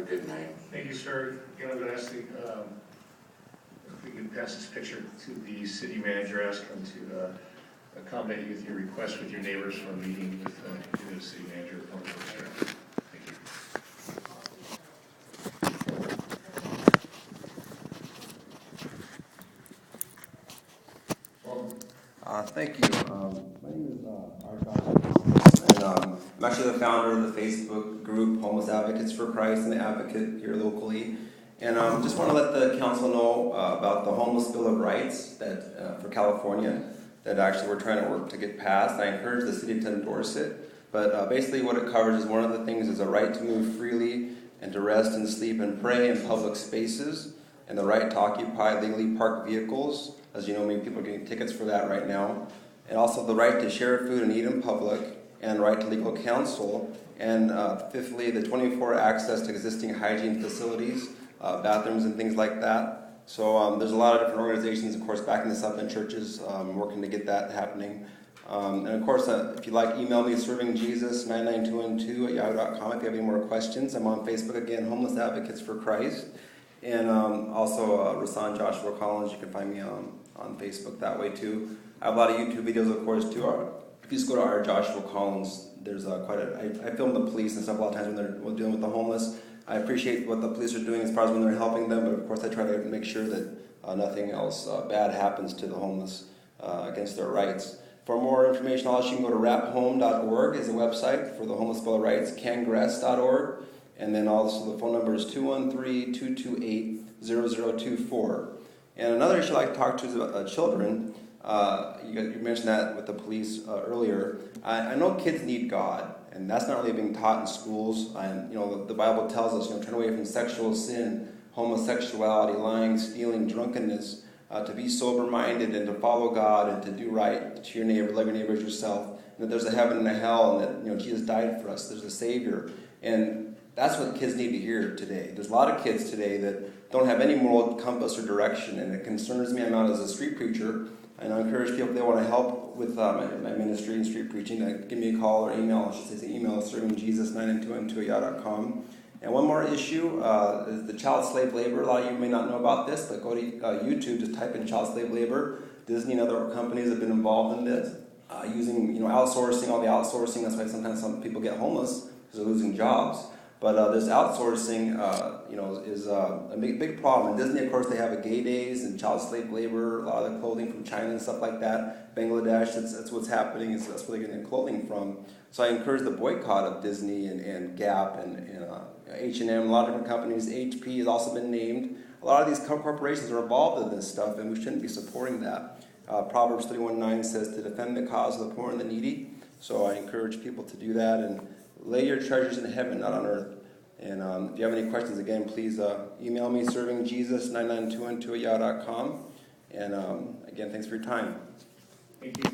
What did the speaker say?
a good night. Thank you, sir. Again, I'm going to ask if we can pass this picture to the city manager, ask him to accommodate you with your request with your neighbors for a meeting with the city manager of Public Works Director. Thank you. Thank you. My name is R.Joshua, and I'm actually the founder of the Facebook group Homeless Advocates for Christ and Advocate here locally. And just want to let the council know about the Homeless Bill of Rights that for California that actually we're trying to work to get passed. I encourage the city to endorse it. But basically what it covers is one of the things is a right to move freely and to rest and sleep and pray in public spaces, and the right to occupy legally parked vehicles. As you know, many people are getting tickets for that right now. And also the right to share food and eat in public, and right to legal counsel. And fifthly, the 24-hour access to existing hygiene facilities, bathrooms and things like that. So there's a lot of different organizations, of course, backing this up in churches, working to get that happening. And of course, if you'd like, email me, servingjesus99212@yahoo.com if you have any more questions. I'm on Facebook again, Homeless Advocates for Christ. And also R.Joshua Collins, you can find me on Facebook that way too. I have a lot of YouTube videos, of course, too. If you just go to R.Joshua Collins, there's I film the police and stuff a lot of times when they're dealing with the homeless. I appreciate what the police are doing as far as when they're helping them, but of course I try to make sure that nothing else bad happens to the homeless against their rights. For more information, you can go to raphome.org is the website for the Homeless Bill of Rights, cangress.org, and then also the phone number is 213-228-0024. And another issue I'd like to talk to is about children. You mentioned that with the police earlier. I know kids need God, and that's not really being taught in schools. And the Bible tells us, turn away from sexual sin, homosexuality, lying, stealing, drunkenness, to be sober-minded and to follow God and to do right to your neighbor, love your neighbor as yourself. And that there's a heaven and a hell, and that Jesus died for us. There's a Savior, and that's what kids need to hear today. There's a lot of kids today that don't have any moral compass or direction, and it concerns me. I'm out as a street preacher, and I encourage people if they want to help with my ministry and street preaching, give me a call or email. I should say email servingjesus99212@yahoo.com. And one more issue is the child slave labor. A lot of you may not know about this, but go to YouTube, just type in child slave labor. Disney and other companies have been involved in this, using outsourcing, all the outsourcing. That's why sometimes some people get homeless because they're losing jobs. But this outsourcing, is a big problem. In Disney, of course, they have a gay days and child slave labor, a lot of the clothing from China and stuff like that. Bangladesh, that's what's happening. That's where they're getting their clothing from. So I encourage the boycott of Disney and Gap and H&M, a lot of different companies. HP has also been named. A lot of these corporations are involved in this stuff, and we shouldn't be supporting that. Proverbs 31:9 says to defend the cause of the poor and the needy. So I encourage people to do that and lay your treasures in heaven, not on earth. And if you have any questions, again, please email me, servingjesus99212@yahoo.com. And again, thanks for your time. Thank you.